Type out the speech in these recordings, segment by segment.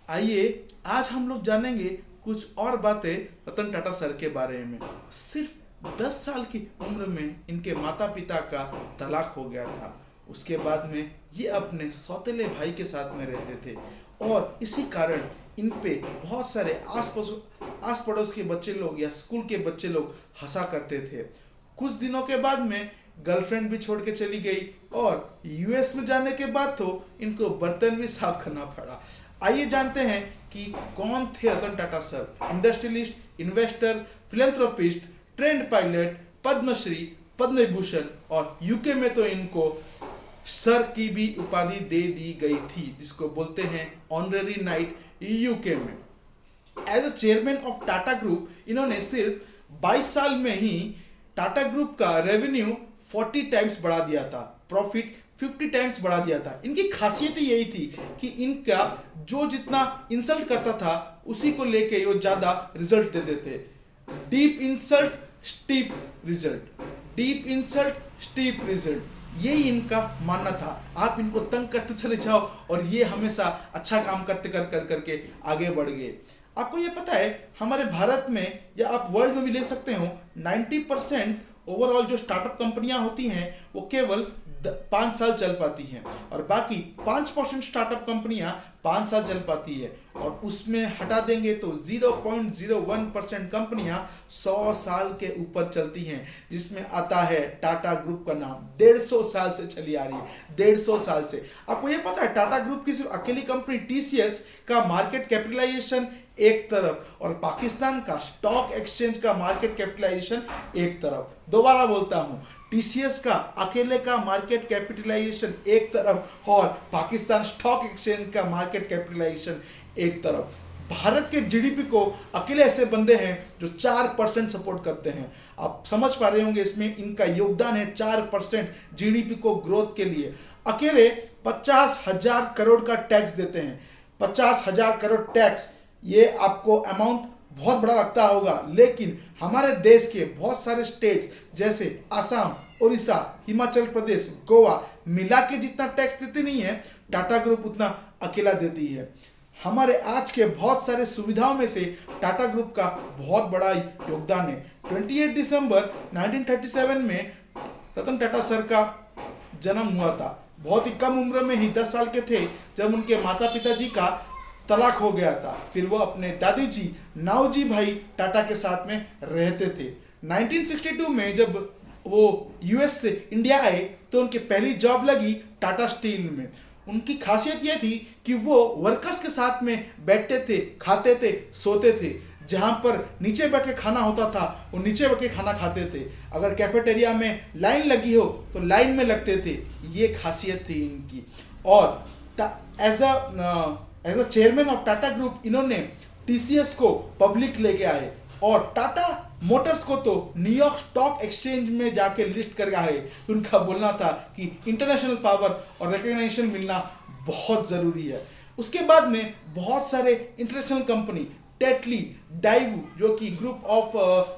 आइए आज हम लोग जानेंगे कुछ और बातें रतन टाटा सर के बारे में। सिर्फ 10 साल की उम्र में इनके माता पिता का तलाक हो गया था। उसके बाद में ये अपने सौतेले भाई के साथ में रहते थे और इसी कारण इन पे बहुत सारे आस पड़ोस के बच्चे लोग या स्कूल के बच्चे लोग हंसा करते थे। कुछ दिनों के बाद में गर्लफ्रेंड भी छोड़ के चली गई और यूएस में जाने के बाद तो इनको बर्तन भी साफ करना पड़ा। आइए जानते हैं कि कौन थे Ratan Tata sir. Industrialist, investor, philanthropist, trained pilot, Padma Shri, Padma Vibhushan और यूके में तो इनको सर की भी उपाधि दे दी गई थी, जिसको बोलते हैं ऑनररी नाइट यूके में। As a chairman of Tata group इन्होंने सिर्फ 22 साल में ही टाटा ग्रुप का रेवेन्यू 40 टाइम्स बढ़ा दिया था, प्रॉफिट 50 टाइम्स बढ़ा दिया था। इनकी खासियत यही थी कि इनका जो जितना इंसल्ट करता था उसी को लेके वो ज्यादा रिजल्ट देते थे। Deep insult steep result, deep insult steep result, यही इनका मानना था। आप इनको तंग करते चले जाओ और ये हमेशा अच्छा काम करते करके आगे बढ़ गए। आपको ये पता है हमारे भारत में या आप वर्ल्ड में भी ले सकते हो 90% ओवरऑल जो स्टार्टअप कंपनियां होती हैं वो केवल 5 साल चल पाती हैं और बाकी 5% स्टार्टअप कंपनियां 5 साल चल पाती है और उसमें हटा देंगे तो 0.01% कंपनियां 100 साल के ऊपर चलती हैं, जिसमें आता है टाटा ग्रुप का नाम। 150 साल से चली आ रही है, 150 साल से। आपको ये पता है टाटा ग्रुप की सिर्फ अकेली कंपनी टीसीएस का मार्केट कैपिटलाइजेशन एक तरफ और पाकिस्तान का स्टॉक एक्सचेंज का मार्केट कैपिटलाइजेशन एक तरफ। दोबारा बोलता हूं, टीसीएस का अकेले का मार्केट कैपिटलाइजेशन एक तरफ और पाकिस्तान स्टॉक एक्सचेंज का मार्केट कैपिटलाइजेशन एक तरफ। भारत के जीडीपी को अकेले ऐसे बंदे हैं जो 4% सपोर्ट करते हैं। आप समझ पा रहे होंगे इसमें इनका योगदान है 4% जीडीपी को ग्रोथ के लिए। अकेले 50,000 करोड़ का टैक्स देते हैं। 50,000 करोड़ टैक्स, ये आपको अमाउंट बहुत बड़ा लगता होगा, लेकिन हमारे देश के बहुत सारे स्टेट्स जैसे आसाम, उड़ीसा, हिमाचल प्रदेश, गोवा मिला के जितना टैक्स देती नहीं है, टाटा ग्रुप उतना अकेला देती है। हमारे आज के बहुत सारे सुविधाओं में से टाटा ग्रुप का बहुत बड़ा योगदान है। 28 दिसंबर 1937 में रतन टाटा सर का जन्म हुआ था। बहुत ही कम उम्र में ही 10 साल के थे जब उनके माता पिताजी का तलाक हो गया था। फिर वो अपने दादी जी नाओजी भाई टाटा के साथ में रहते थे। 1962 में जब वो यूएस से इंडिया आए तो उनकी पहली जॉब लगी टाटा स्टील में। उनकी खासियत ये थी कि वो वर्कर्स के साथ में बैठते थे, खाते थे, सोते थे। जहां पर नीचे बैठ के खाना होता था वो नीचे बैठ के खाना खाते थे। अगर कैफेटेरिया में लाइन लगी हो तो लाइन में लगते थे। ये खासियत थी इनकी। और as a chairman of Tata group इन्होंने टीसीएस को पब्लिक लेके आए और टाटा मोटर्स को तो न्यूयॉर्क स्टॉक एक्सचेंज में जाके लिस्ट कर आए। उनका बोलना था कि इंटरनेशनल पावर और रिकग्निशन मिलना बहुत जरूरी है। उसके बाद में बहुत सारे इंटरनेशनल कंपनी, टेटली, डाइवू जो कि group of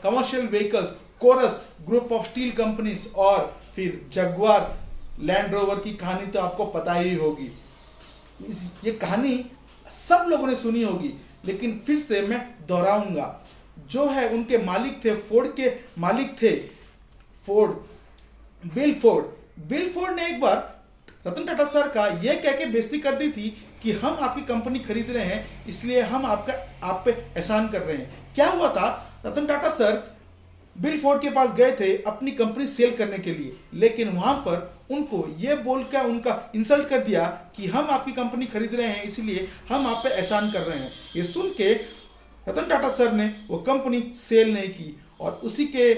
commercial vehicles, Corus group of steel companies और फिर जगुआर लैंड रोवर की कहानी तो आपको पता ही होगी। ये कहानी सब लोगों ने सुनी होगी, लेकिन फिर से मैं दोहराऊंगा। जो है उनके मालिक थे, फोर्ड के मालिक थे, बिल फोर्ड ने एक बार रतन टाटा सर का यह कह के बेइज्जती कर दी थी कि हम आपकी कंपनी खरीद रहे हैं इसलिए हम आप पे एहसान कर रहे हैं। क्या हुआ था, रतन टाटा सर बिल फोर्ड के पास गए थे अपनी कंपनी सेल करने के लिए, लेकिन वहां पर उनको ये बोलकर उनका इंसल्ट कर दिया कि हम आपकी कंपनी खरीद रहे हैं इसलिए हम आप पे एहसान कर रहे हैं। ये सुन के रतन टाटा सर ने वो कंपनी सेल नहीं की और उसी के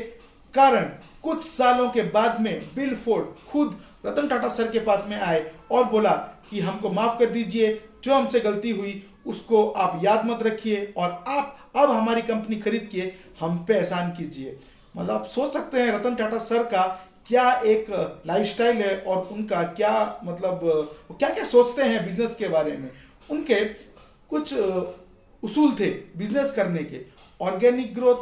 कारण कुछ सालों के बाद में बिल फोर्ड खुद रतन टाटा सर के पास में आए और बोला कि हमको माफ कर दीजिए, जो हमसे गलती हुई उसको आप याद मत रखिए और आप अब हमारी कंपनी खरीद के हम पे एहसान कीजिए। मतलब आप सोच सकते हैं रतन टाटा सर का क्या एक लाइफस्टाइल है और उनका क्या मतलब वो क्या क्या सोचते हैं बिजनेस के बारे में। उनके कुछ उसूल थे बिजनेस करने के। ऑर्गेनिक ग्रोथ,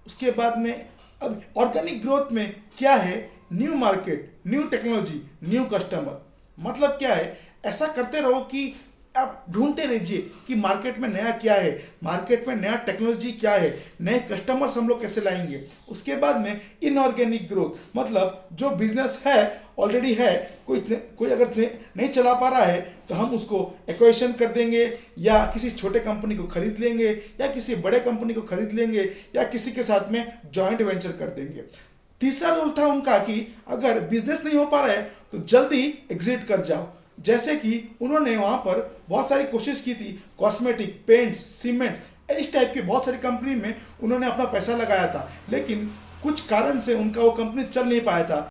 उसके बाद में अब ऑर्गेनिक ग्रोथ में क्या है, new market, new technology, new customer. मतलब क्या है, ऐसा करते रहो कि आप ढूंढते रहिए कि मार्केट में नया क्या है, मार्केट में नया टेक्नोलॉजी क्या है, नए कस्टमर्स हम लोग कैसे लाएंगे। उसके बाद में इनऑर्गेनिक ग्रोथ, मतलब जो बिजनेस है ऑलरेडी है, कोई अगर नहीं चला पा रहा है तो हम उसको एक्वाइशन कर देंगे, या किसी छोटे कंपनी को खरीद लेंगे, या किसी बड़े कंपनी को खरीद लेंगे, या किसी के साथ में जॉइंट वेंचर कर देंगे। तीसरा रूल था उनका कि अगर बिजनेस नहीं हो पा रहा है तो जल्दी एग्जिट कर जाओ। जैसे कि उन्होंने वहां पर बहुत सारी कोशिश की थी, कॉस्मेटिक, पेंट्स, सीमेंट, इस टाइप की बहुत सारी कंपनी में उन्होंने अपना पैसा लगाया था, लेकिन कुछ कारण से उनका वो कंपनी चल नहीं पाया था।